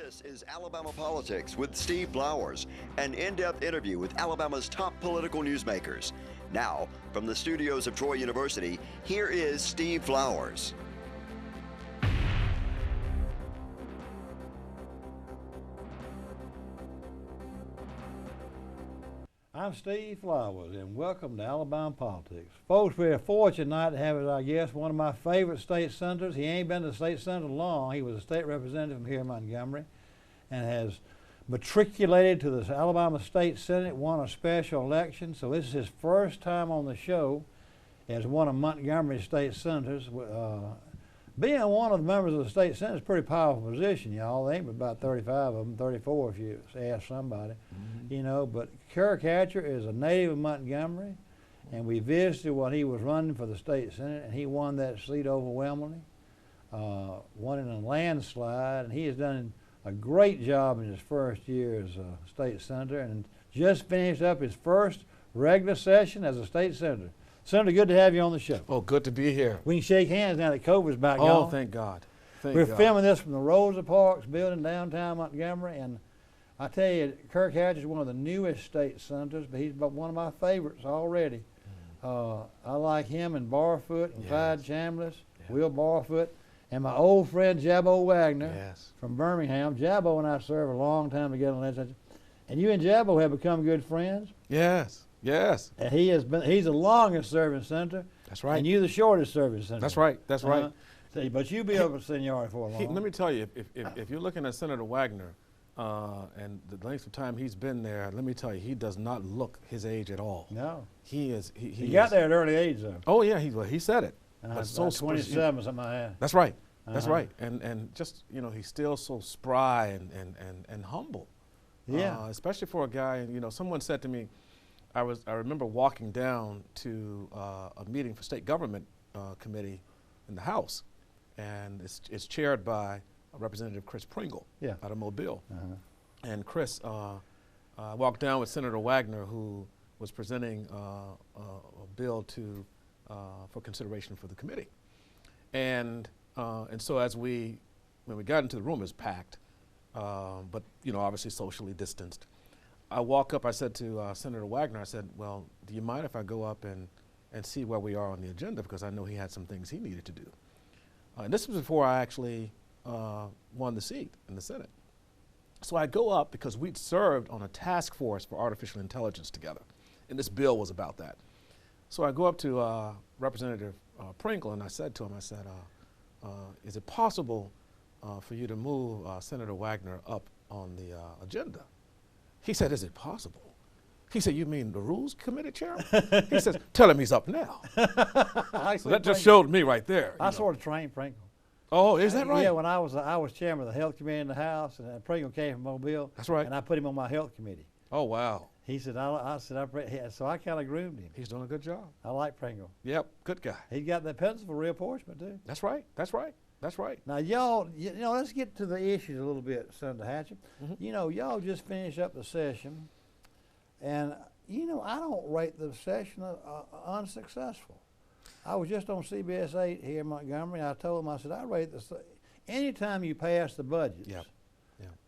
This is Alabama Politics with Steve Flowers, an in-depth interview with Alabama's top political newsmakers. Now, from the studios of Troy University, here is Steve Flowers. I'm Steve Flowers, and welcome to Alabama Politics. Folks, we're fortunate tonight to have as our guest one of my favorite state senators. He ain't been the state senator long. He was a state representative from here in Montgomery and has matriculated to the Alabama State Senate, won a special election. So this is his first time on the show as one of Montgomery's state senators. Being one of the members of the state senate is a pretty powerful position, y'all. There ain't about 35 of them, 34 if you ask somebody, you know. But Kirk is a native of Montgomery, and we visited when he was running for the state senate, and he won that seat overwhelmingly, won in a landslide, and he has done a great job in his first year as a state senator, and just finished up his first regular session as a state senator. Senator, good to have you on the show. Oh, good to be here. We can shake hands now that COVID's back on. on. Oh, thank God. We're filming this from the Rosa Parks building downtown Montgomery, and I tell you, Kirk is one of the newest state senators, but he's one of my favorites already. I like him and Barfoot and Clyde Chambliss, Will Barfoot, and my old friend Jabbo Wagner from Birmingham. Jabbo and I served a long time together in legislature, and you and Jabbo have become good friends. Yes. Yes. And he's the longest serving senator. That's right. And you the shortest serving senator. That's right. That's right. But you'll be over seniority for a long time. Let me tell you, if you're looking at Senator Wagner and the length of time he's been there, let me tell you, he does not look his age at all. No. He is. He got there at early age, though. Oh, yeah. He said it. But so 27 or something like that. That's right. That's right. And just, you know, he's still so spry and humble. Yeah. Especially for a guy, you know, someone said to me, I remember walking down to a meeting for state government committee in the House, and it's chaired by Representative Chris Pringle out of Mobile. And Chris walked down with Senator Wagner, who was presenting a bill for consideration for the committee. And so when we got into the room, it was packed, but you know, obviously socially distanced. I walk up, I said to Senator Wagner, I said, well, do you mind if I go up and see where we are on the agenda, because I know he had some things he needed to do. And this was before I actually won the seat in the Senate. So I go up because we'd served on a task force for artificial intelligence together, and this bill was about that. So I go up to Representative Pringle, and I said to him, is it possible for you to move Senator Wagner up on the agenda? He said, is it possible? He said, you mean the Rules Committee Chairman? He says, tell him he's up now. So that just showed me right there. I sort of trained Pringle. Oh, is that right? Yeah, when I was chairman of the Health Committee in the House, and Pringle came from Mobile. That's right. And I put him on my Health Committee. Oh, wow. He said, so I kind of groomed him. He's doing a good job. I like Pringle. Yep, good guy. He got that pencil for reapportionment, too. That's right, that's right. That's right. Now, y'all, you know, let's get to the issues a little bit, Senator Hatchett. You know, y'all just finished up the session, and, you know, I don't rate the session unsuccessful. I was just on CBS 8 here in Montgomery, and I told them, I said, I rate this, anytime you pass the budgets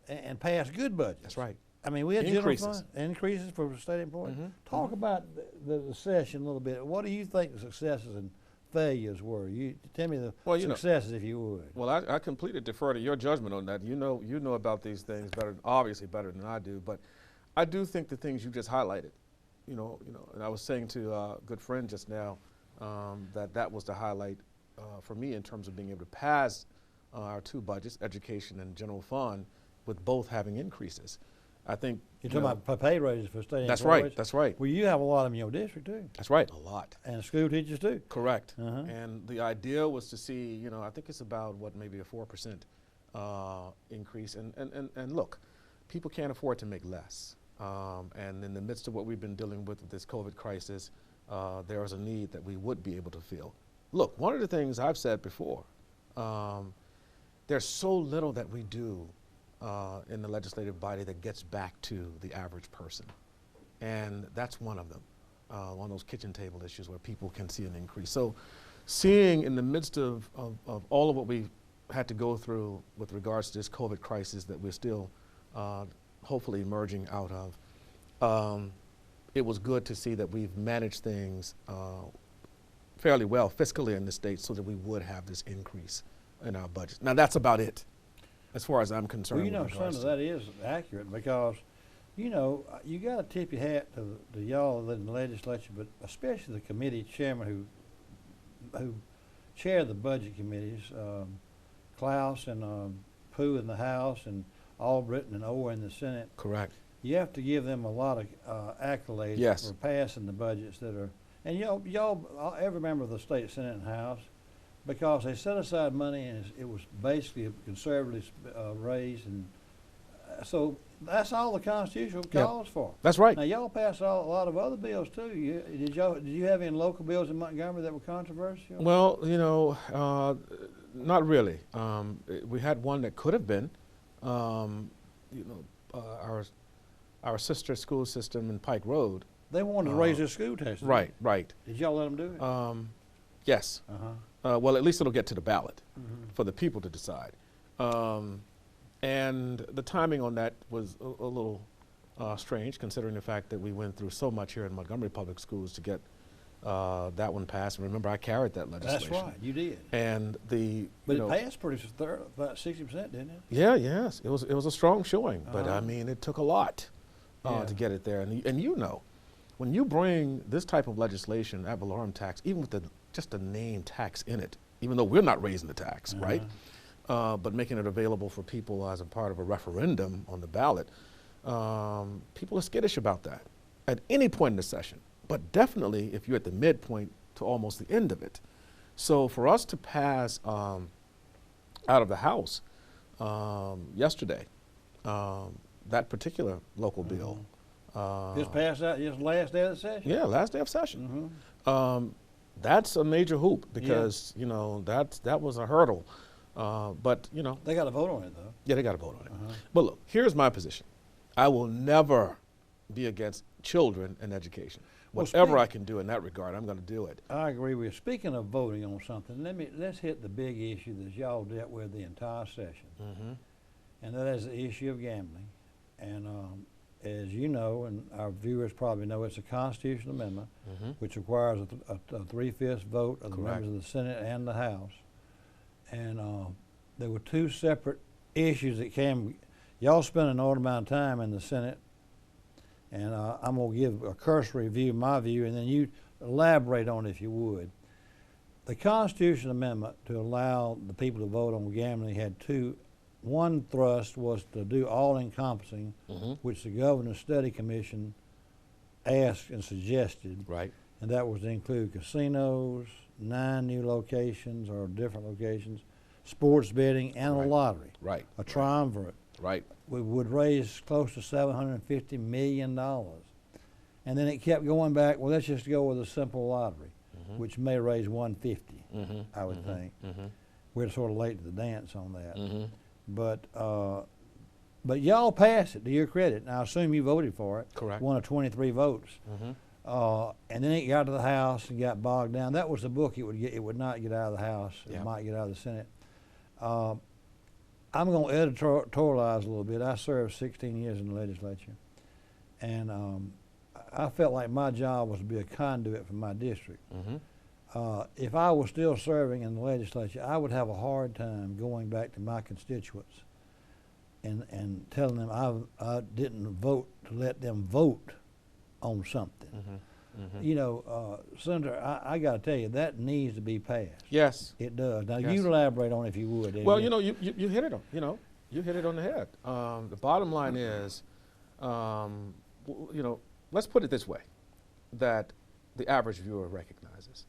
and pass good budgets. That's right. I mean, we had increases for state employees. Talk about the session a little bit. What do you think the successes and failures were? You tell me the successes, if you would. Well, I completely defer to your judgment on that. You know about these things obviously better than I do. But I do think the things you just highlighted, you know, and I was saying to a good friend just now that was the highlight for me in terms of being able to pass our two budgets, education and general fund, with both having increases. I think you're talking about pay raises for state employees. That's right. That's right. Well, you have a lot of them in your district too. That's right. A lot. And school teachers too. Correct. And the idea was to see, you know, I think it's about maybe a 4% increase. And look, people can't afford to make less. And in the midst of what we've been dealing with this COVID crisis, there is a need that we would be able to fill. Look, one of the things I've said before, there's so little that we do in the legislative body that gets back to the average person. And that's one of them, one of those kitchen table issues where people can see an increase. So seeing in the midst of all of what we had to go through with regards to this COVID crisis that we're still hopefully emerging out of, it was good to see that we've managed things fairly well fiscally in the state so that we would have this increase in our budget. Now that's about it, as far as I'm concerned. Well, you know, Senator, that is accurate because, you know, you got to tip your hat to y'all in the legislature, but especially the committee chairman who chair the budget committees, Klaus and Pooh in the House and Albritton and Orr in the Senate. Correct. You have to give them a lot of accolades Yes. for passing the budgets that are, and y'all, every member of the state Senate and House, because they set aside money and it was basically a conservative raise, and so that's all the Constitution calls for. That's right. Now y'all passed a lot of other bills too. Did you have any local bills in Montgomery that were controversial? Well, you know, not really. We had one that could have been. You know, our sister school system in Pike Road. They wanted to raise their school taxes. Right, right. Did y'all let them do it? Yes. Well, at least it'll get to the ballot for the people to decide. And the timing on that was a little strange, considering the fact that we went through so much here in Montgomery Public Schools to get that one passed. And remember, I carried that legislation. That's right, you did. And but it passed pretty about 60%, didn't it? Yeah, yes, it was a strong showing, but I mean, it took a lot to get it there. And you know, when you bring this type of legislation, ad valorem tax, even with just the name tax in it, even though we're not raising the tax, right? But making it available for people as a part of a referendum on the ballot, people are skittish about that at any point in the session, but definitely if you're at the midpoint to almost the end of it. So for us to pass out of the House yesterday, that particular local bill. Just passed out just last day of the session? Yeah, last day of session. That's a major hoop because, you know, that was a hurdle. But, you know. They got to vote on it, though. Yeah, they got to vote on it. But look, here's my position. I will never be against children and education. Whatever I can do in that regard, I'm going to do it. I agree with you. Speaking of voting on something, let's hit the big issue that y'all dealt with the entire session. And that is the issue of gambling. And as you know, and our viewers probably know, it's a constitutional amendment which requires a 3/5 vote of the members of the Senate and the House. And there were two separate issues that came. Y'all spent an enormous amount of time in the Senate, and I'm going to give a cursory view, my view, and then you elaborate on it if you would. The constitutional amendment to allow the people to vote on gambling had two. One thrust was to do all-encompassing, which the Governor's Study Commission asked and suggested. Right. And that was to include casinos, 9 new locations or different locations, sports betting, and a lottery. Right. A triumvirate. Right. We would raise close to $750 million. And then it kept going back, well, let's just go with a simple lottery, which may raise $150, I would think. We're sort of late to the dance on that. But y'all passed it, to your credit. Now, I assume you voted for it. Correct. One of 23 votes. And then it got to the House and got bogged down. That was the book it would get. It would not get out of the House. It might get out of the Senate. I'm going to editorialize a little bit. I served 16 years in the legislature. And I felt like my job was to be a conduit for my district. If I was still serving in the legislature, I would have a hard time going back to my constituents and telling them I didn't vote to let them vote on something. You know, Senator, I got to tell you, that needs to be passed. Yes. It does. Now, you elaborate on it if you would. Well, you know, you hit it on, you hit it on the head. The bottom line is, you know, let's put it this way, that the average viewer recognizes.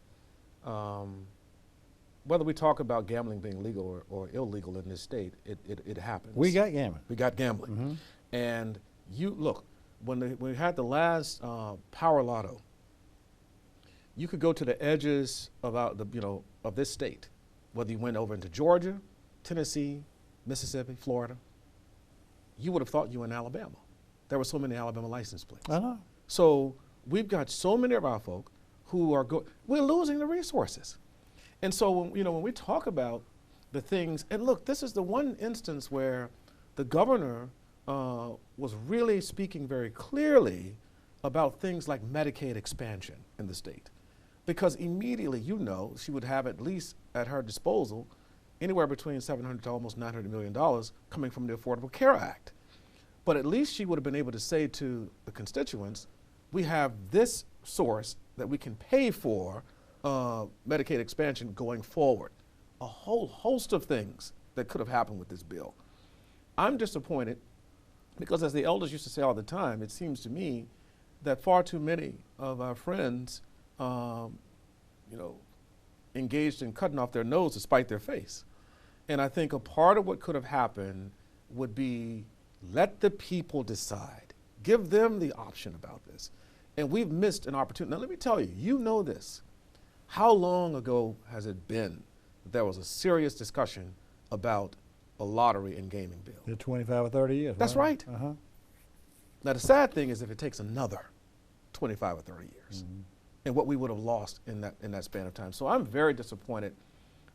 Whether we talk about gambling being legal or illegal in this state, it happens. We got gambling. We got gambling. And you, look, when we had the last Power Lotto, you could go to the edges of this state, whether you went over into Georgia, Tennessee, Mississippi, Florida, you would have thought you were in Alabama. There were so many Alabama license plates. I know. So we've got so many of our folk who are we're losing the resources. And so when we talk about the things, and look, this is the one instance where the governor was really speaking very clearly about things like Medicaid expansion in the state. Because immediately, she would have at least at her disposal anywhere between $700 to almost $900 million coming from the Affordable Care Act. But at least she would have been able to say to the constituents, we have this source that we can pay for Medicaid expansion going forward. A whole host of things that could have happened with this bill. I'm disappointed because, as the elders used to say all the time, it seems to me that far too many of our friends engaged in cutting off their nose to spite their face. And I think a part of what could have happened would be let the people decide. Give them the option about this. And we've missed an opportunity. Now, let me tell you, you know this. How long ago has it been that there was a serious discussion about a lottery and gaming bill? 25 or 30 years. That's right. Uh-huh. Now, the sad thing is if it takes another 25 or 30 years, and what we would have lost in that span of time. So I'm very disappointed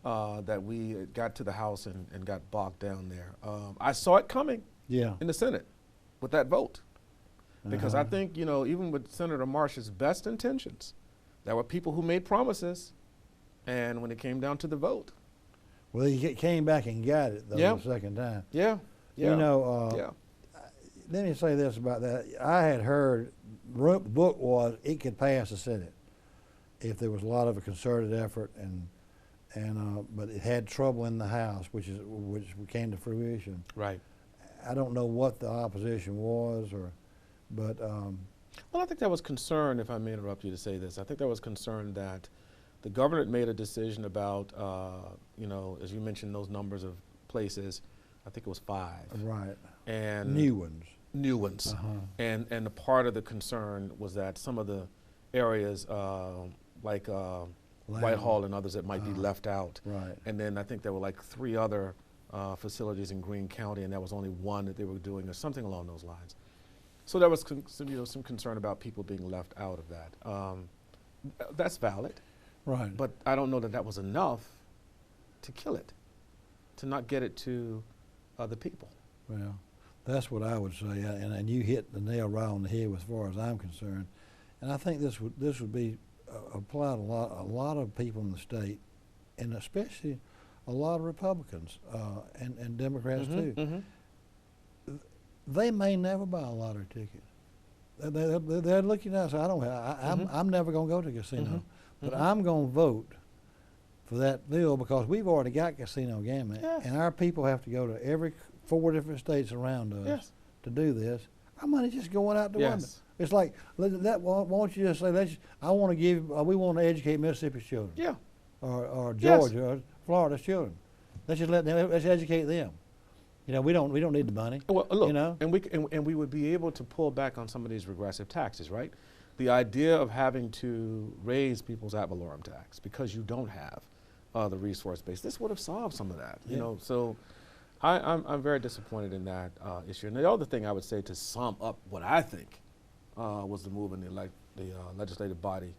that we got to the House and got bogged down there. I saw it coming in the Senate with that vote. Because I think, even with Senator Marsh's best intentions, there were people who made promises, and when it came down to the vote. Well, he came back and got it, though, the second time. Yeah. Let me say this about that. I had heard, the book was, it could pass the Senate if there was a lot of a concerted effort, but it had trouble in the House, which came to fruition. Right. I don't know what the opposition was, but well, I think there was concern, if I may interrupt you to say this, I think there was concern that the governor had made a decision about, as you mentioned, those numbers of places. I think it was 5. Right. And new ones. New ones. And a part of the concern was that some of the areas like Whitehall and others that might be left out. Right. And then I think there were like 3 other facilities in Greene County, and there was only one that they were doing or something along those lines. So there was some concern about people being left out of that. That's valid. Right. But I don't know that that was enough to kill it, to not get it to the people. Well, that's what I would say, and you hit the nail right on the head as far as I'm concerned. And I think this would be applied a lot of people in the state, and especially a lot of Republicans and Democrats too. They may never buy a lottery ticket. They're looking at us. I'm never going to go to a casino, but I'm going to vote for that bill because we've already got casino gambling, and our people have to go to every 4 different states around us to do this. Our money's just going out the window. It's like, why don't you just say, we want to educate Mississippi's children, or Georgia, or Florida's children. Let's educate them. We don't need the money. Well, look, and we would be able to pull back on some of these regressive taxes, right? The idea of having to raise people's ad valorem tax because you don't have the resource base, this would have solved some of that. So I'm very disappointed in that issue. And the other thing I would say to sum up what I think was the move in the legislative body,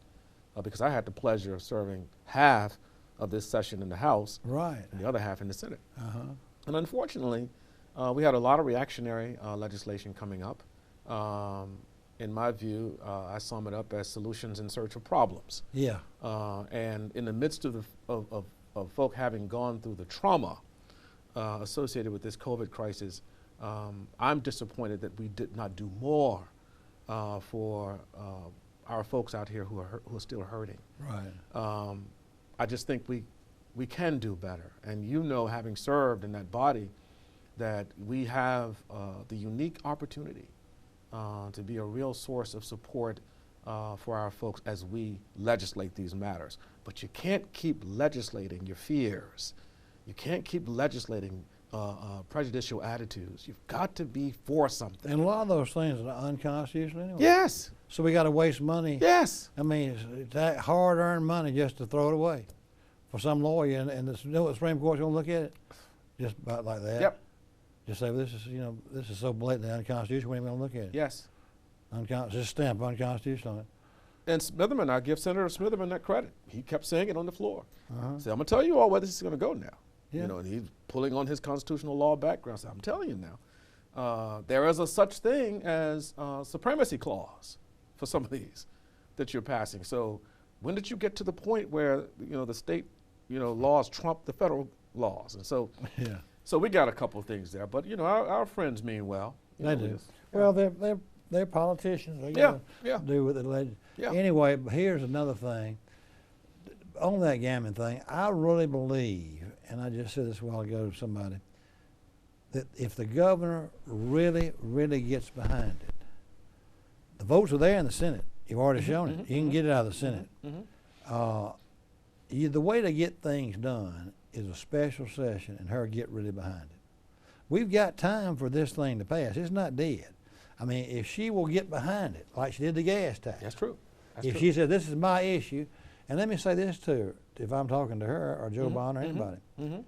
because I had the pleasure of serving half of this session in the House, and the other half in the Senate. And unfortunately, we had a lot of reactionary legislation coming up. In my view, I sum it up as solutions in search of problems. And in the midst of folk having gone through the trauma associated with this COVID crisis, I'm disappointed that we did not do more for our folks out here who are still hurting. I just think we can do better. And having served in that body, that we have the unique opportunity to be a real source of support for our folks as we legislate these matters. But you can't keep legislating your fears. You can't keep legislating prejudicial attitudes. You've got to be for something. And a lot of those things are unconstitutional anyway. Yes. So we got to waste money. Yes. I mean, it's that hard-earned money just to throw it away for some lawyer, and the Supreme Court's going to look at it just about like that. Just say, well, this is so blatantly unconstitutional, we're not going to look at it. Yes. Just stamp unconstitutional on it. And I give Senator Smitherman that credit. He kept saying it on the floor. Said, I'm going to tell you all where this is going to go now. Yeah. You know, and he's pulling on his constitutional law background. So I'm telling you now, there is a such thing as supremacy clause for some of these that you're passing. So when did you get to the point where, you know, the state, you know, laws trump the federal laws? And so, Yeah. so we got a couple of things there. But, you know, our friends mean well. You They know, do. it's- Well, they're politicians. They Yeah, gotta yeah. do what they Yeah. Anyway, but here's another thing. On that gammon thing, I really believe, and I just said this a while ago to somebody, that if the governor really, really gets behind it, the votes are there in the Senate. You've already shown it. You can get it out of the Senate. The way to get things done is a special session and her get really behind it. We've got time for this thing to pass. It's not dead. I mean, if she will get behind it, like she did the gas tax. That's true. That's If true. she said, this is my issue, and let me say this to her, if I'm talking to her or Joe Biden or anybody,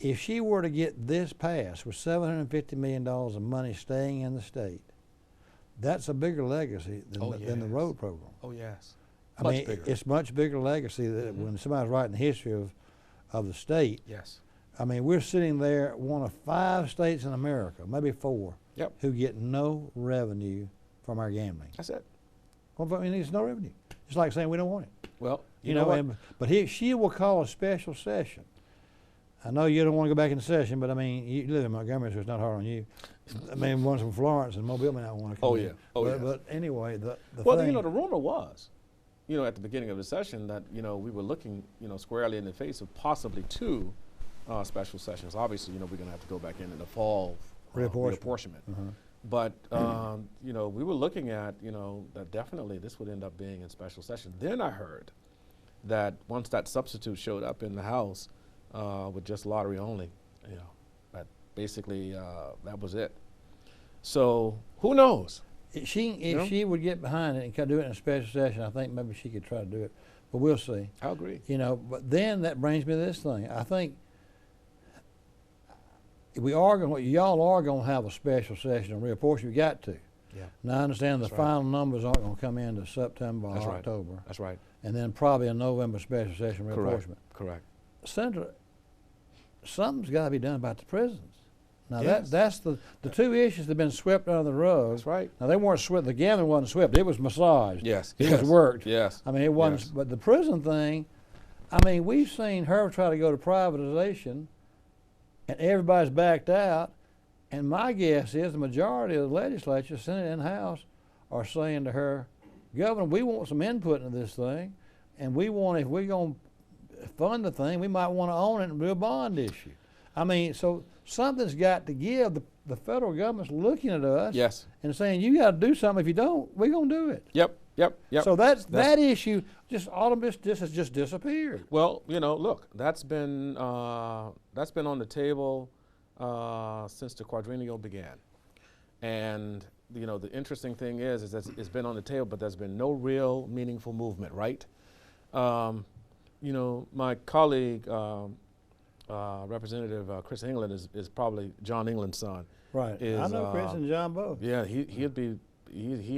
if she were to get this passed with $750 million of money staying in the state, that's a bigger legacy than, than the road program. Oh, yes. I Much mean, bigger. it's much bigger legacy that when somebody's writing the history of the state. Yes. I mean, we're sitting there, one of 5 states in America, maybe 4, Yep. who get no revenue from our gambling. That's it. Well, I mean, there's no revenue. It's like saying we don't want it. Well, You know, what? but she will call a special session. I know you don't want to go back in session, but I mean, you live in Montgomery, so it's not hard on you. I mean, one's from Florence and Mobile may not want to come Oh, in. yeah. Oh, but, yeah. But anyway, the Well, thing, you know, the rumor was, you know, at the beginning of the session that, you know, we were looking, you know, squarely in the face of possibly 2 special sessions. Obviously, you know, we're going to have to go back in the fall reapportionment. But, you know, we were looking at, you know, that definitely this would end up being in special session. Then I heard that once that substitute showed up in the House with just lottery only, you know, that basically that was it. So who knows? if she would get behind it and could do it in a special session, I think maybe she could try to do it. But we'll see. I agree. You know, but then that brings me to this thing. I think y'all are going to have a special session on reapportionment. You got to. Yeah. Now I understand That's the right. final numbers aren't going to come into September or That's right. October, That's right. and then probably a November special session Correct. reapportionment. Correct. Senator, something's got to be done about the prisons. Now Yes. that's the 2 issues that have been swept under the rug. That's right. Now they weren't swept. The gambling wasn't swept. It was massaged. Yes. It yes. was worked. Yes. I mean, it wasn't. Yes. But the prison thing, I mean, we've seen her try to go to privatization, and everybody's backed out. And my guess is the majority of the legislature, Senate and House, are saying to her, Governor, we want some input into this thing, and we want, if we're going to fund the thing, we might want to own it and do a bond issue. I mean, so something's got to give. The federal government's looking at us Yes. and saying, you got to do something. If you don't, we're going to do it. Yep. Yep. Yep. So that issue, this has just disappeared. Well, you know, look, that's been on the table since the quadrennial began, and you know, the interesting thing is that it's been on the table, but there's been no real meaningful movement, right? You know, my colleague, Representative Chris England is probably John England's son. Right. Is, I know Chris and John both. Yeah, he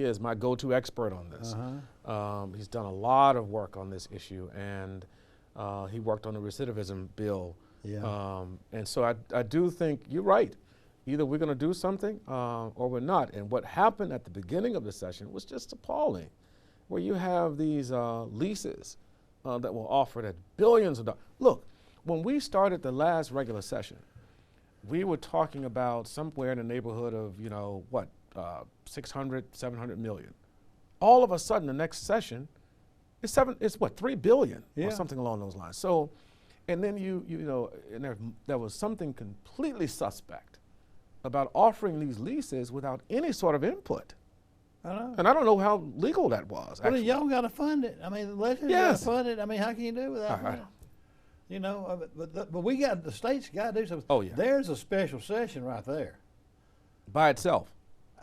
is my go-to expert on this. He's done a lot of work on this issue, and he worked on the recidivism bill. Yeah. And so I do think you're right. Either we're going to do something or we're not. And what happened at the beginning of the session was just appalling, where you have these leases that were offered at billions of dollars. Look, when we started the last regular session, we were talking about somewhere in the neighborhood of, you know, what, 600, 700 million. All of a sudden, the next session, it's what, 3 billion Yeah. or something along those lines. So, and then you know, and there was something completely suspect about offering these leases without any sort of input. I know. And I don't know how legal that was. Well, actually. y'all got to fund it. I mean, the legislature got Yes. to fund it. I mean, how can you do it without money? You know, but we got, the state's got to do something. Oh, yeah. There's a special session right there. By itself.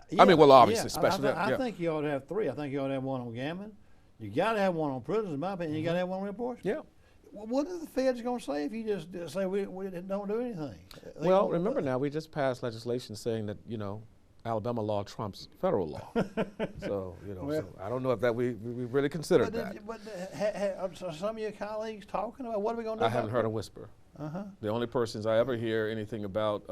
Yeah, mean, well, obviously, yeah. special. I think you ought to have 3. I think you ought to have one on gambling. You got to have one on prisons, in my opinion. You got to have one on reapportionment. Yeah. What are the feds going to say if you just say we don't do anything? Well, remember now, we just passed legislation saying that, you know, Alabama law trumps federal law. So, you know, Well, so I don't know if that we really considered that. But are some of your colleagues talking about what are we going to do? I haven't heard a whisper. The only persons I ever hear anything about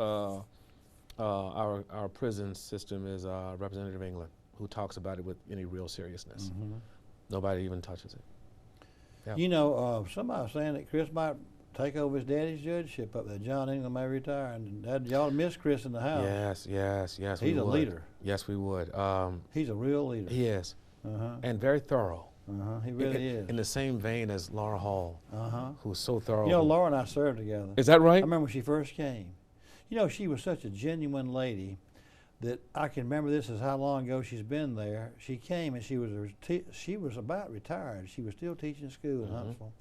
our prison system is Representative England, who talks about it with any real seriousness. Nobody even touches it. Yeah. You know, somebody was saying that Chris might take over his daddy's judgeship up there. John England may retire, and y'all miss Chris in the house. Yes. He's a leader. Yes, we would. He's a real leader. He is, and very thorough. He really is. In the same vein as Laura Hall, who's so thorough. You know, Laura and I served together. Is that right? I remember when she first came. You know, she was such a genuine lady that I can remember this as how long ago she's been there. She came and she was about retired. She was still teaching school in Huntsville.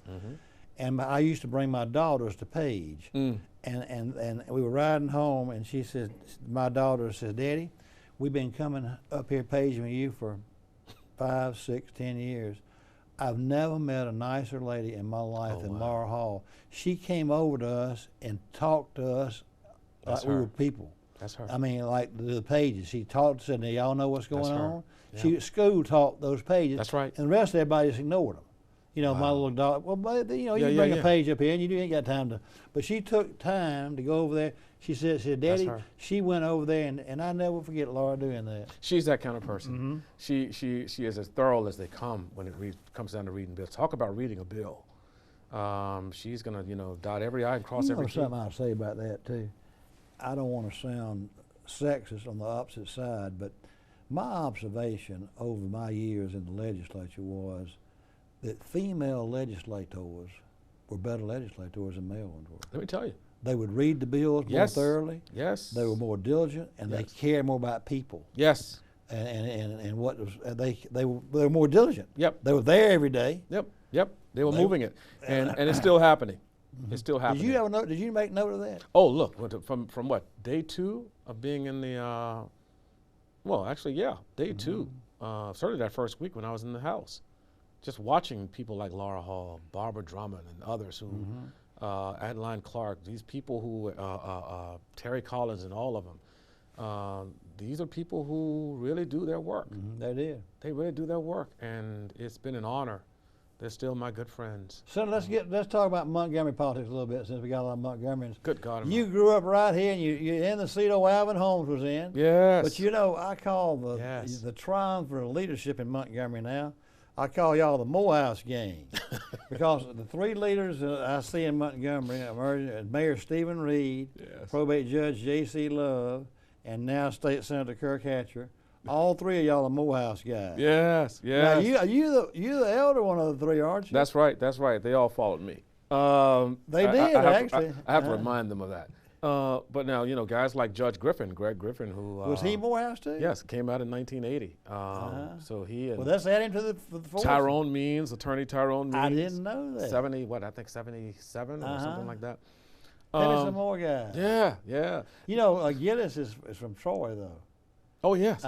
And I used to bring my daughters to Page. And we were riding home, and she said, my daughter says, Daddy, we've been coming up here Page with you for 5, 6, 10 years. I've never met a nicer lady in my life than Laura Hall. She came over to us and talked to us like we were people. That's her. I mean, like the Pages. She talked, said, "Now y'all know what's going on." Yeah. She at school taught those Pages. That's right. And the rest of everybody just ignored them. You know, my little dog. Well, but, you know, you bring a page up here, and you ain't got time to. But she took time to go over there. She said, Daddy, she went over there, and I never forget Laura doing that. She's that kind of person. She is as thorough as they come when it comes down to reading bills. Talk about reading a bill. She's gonna, dot every I and cross every T. Something I'll say about that too. I don't want to sound sexist on the opposite side, but my observation over my years in the legislature was that female legislators were better legislators than male ones were. Let me tell you. They would read the bills more thoroughly. Yes. They were more diligent, and they cared more about people. Yes. And what was they were more diligent. Yep. They were there every day. Yep. They were moving it, and it's still happening. It's still happening. Did you ever did you make note of that? Oh, look, from what, day 2 of being in the, day 2. Certainly that first week when I was in the House. Just watching people like Laura Hall, Barbara Drummond, and others who, Adeline Clark, these people who, Terry Collins and all of them, these are people who really do their work. They did. They really do their work, and it's been an honor. They're still my good friends. So let's talk about Montgomery politics a little bit, since we got a lot of Montgomeryans. Good God. You grew up right here, and you're in the seat old Alvin Holmes was in. Yes. But I call the triumph for leadership in Montgomery now, I call y'all the Morehouse gang. Because the 3 leaders I see in Montgomery, Mayor Stephen Reed, probate judge J.C. Love, and now State Senator Kirk Hatcher. All 3 of y'all are Morehouse guys. Yes. Now you're the elder one of the 3, aren't you? That's right. They all followed me. They did, actually. I have to remind them of that. But now, guys like Judge Griffin, Greg Griffin, who was he Morehouse too? Yes, came out in 1980. So he and that's adding to the force. Tyrone Means, attorney Tyrone Means. I didn't know that. 77 or something like that. Maybe some more guys. Yeah. Gillis is from Troy though. Oh yes,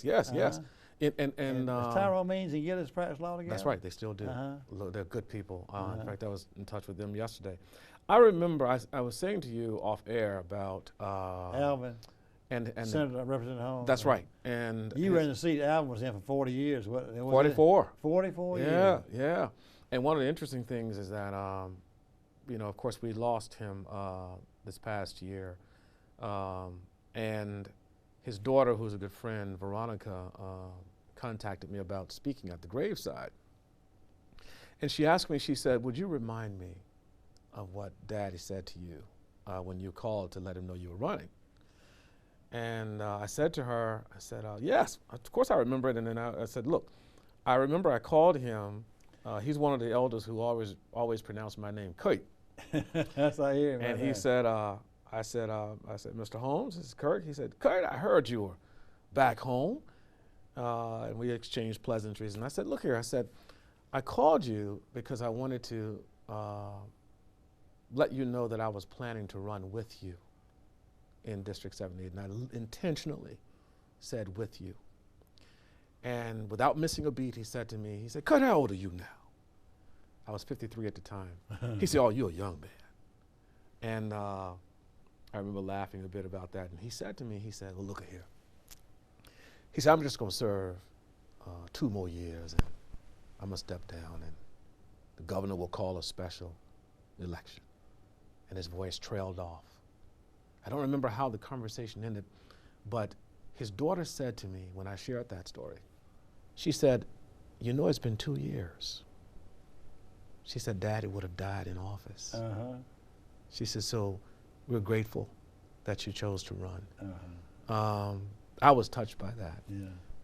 yes. And Tyrone Means and Gillis practice law together? That's right, they still do. They're good people. In fact, I was in touch with them yesterday. I remember I was saying to you off air about Alvin and Senator Representative Holmes. That's right. And you were in the seat Alvin was in for 40 years. 44. 44 years. Yeah. And one of the interesting things is that of course we lost him this past year, and his daughter, who's a good friend, Veronica, contacted me about speaking at the graveside. And she asked me, she said, would you remind me of what Daddy said to you when you called to let him know you were running? And I said to her, yes, of course I remember it. And then I said, look, I remember I called him. He's one of the elders who always pronounced my name Kirk. That's what I hear. And he said, I said, Mr. Holmes, this is Kirk. He said, Kirk, I heard you were back home. And we exchanged pleasantries. And I said, look here, I said, I called you because I wanted to let you know that I was planning to run with you in District 78. And I intentionally said with you. And without missing a beat, he said to me, Kirk, how old are you now? I was 53 at the time. He said, oh, you're a young man. And I remember laughing a bit about that. And he said to me, well, look at here. He said, I'm just going to serve 2 more years, and I'm going to step down, and the governor will call a special election. and his voice trailed off. I don't remember how the conversation ended, but his daughter said to me when I shared that story, she said, "You know, it's been 2 years." She said, "Daddy would have died in office." She said, "So we're grateful that you chose to run." I was touched by that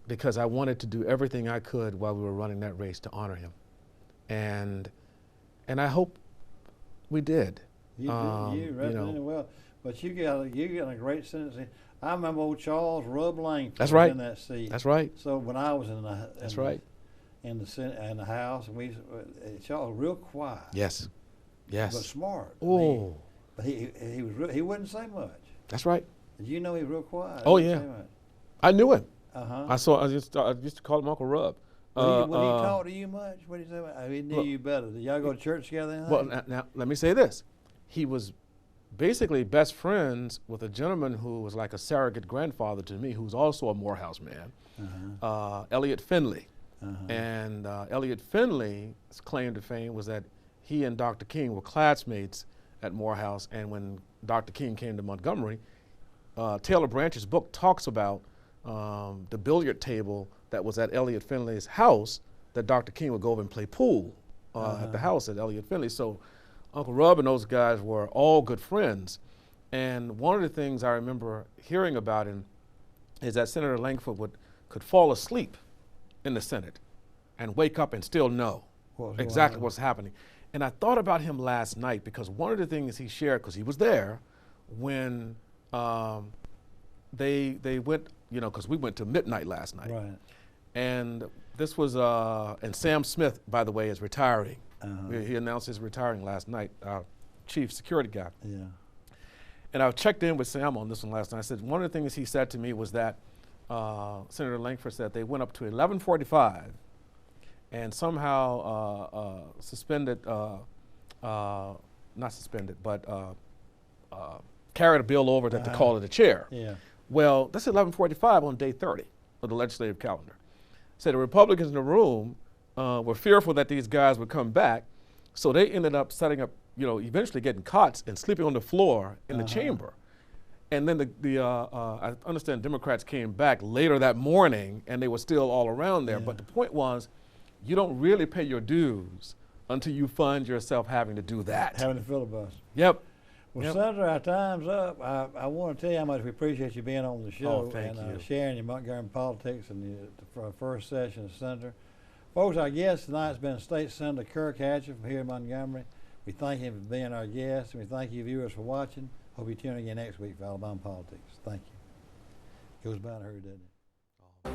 because I wanted to do everything I could while we were running that race to honor him. And I hope we did. You represented well, but you got a great sentence. I remember old Charles Rubb Langford That's right. in that seat. That's right. So when I was in the That's right. in the Senate and the House, and Charles was real quiet. Yes. Yes. But smart. Oh. But he wouldn't say much. That's right. Did you know he was real quiet? Oh yeah. I knew him. I used to call him Uncle Rub. Would he talk to you much? What did he say? He knew you better. Did y'all go to church together? Well, now let me say this. He was basically best friends with a gentleman who was like a surrogate grandfather to me, who's also a Morehouse man, Elliot Finley. And Elliot Finley's claim to fame was that he and Dr. King were classmates at Morehouse, and when Dr. King came to Montgomery, Taylor Branch's book talks about the billiard table that was at Elliot Finley's house that Dr. King would go over and play pool at the house at Elliot Finley. So Uncle Rub and those guys were all good friends. And one of the things I remember hearing about him is that Senator Langford could fall asleep in the Senate and wake up and still know exactly what's happening. And I thought about him last night because one of the things he shared, because he was there when they went, because we went to midnight last night. Right. And this was, and Sam Smith, by the way, is retiring. He announced his retiring last night, our chief security guy. Yeah. And I checked in with Sam on this one last night. I said, one of the things he said to me was that Senator Langford said they went up to 11:45 and somehow suspended, not suspended, but carried a bill over that to call it a chair. Yeah. Well, that's 11:45 on day 30 of the legislative calendar. So the Republicans in the room were fearful that these guys would come back, so they ended up setting up, eventually getting cots and sleeping on the floor in the chamber. And then I understand Democrats came back later that morning and they were still all around there. But the point was, you don't really pay your dues until you find yourself having to do that. Having to filibuster. Yep. Well, Senator, our time's up. I want to tell you how much we appreciate you being on the show and sharing your Montgomery politics and the first session as Senator. Folks, our guest tonight has been State Senator Kirk Hatcher from here in Montgomery. We thank him for being our guest, and we thank you viewers for watching. Hope you tune in again next week for Alabama Politics. Thank you. Goes by in a hurry, doesn't it?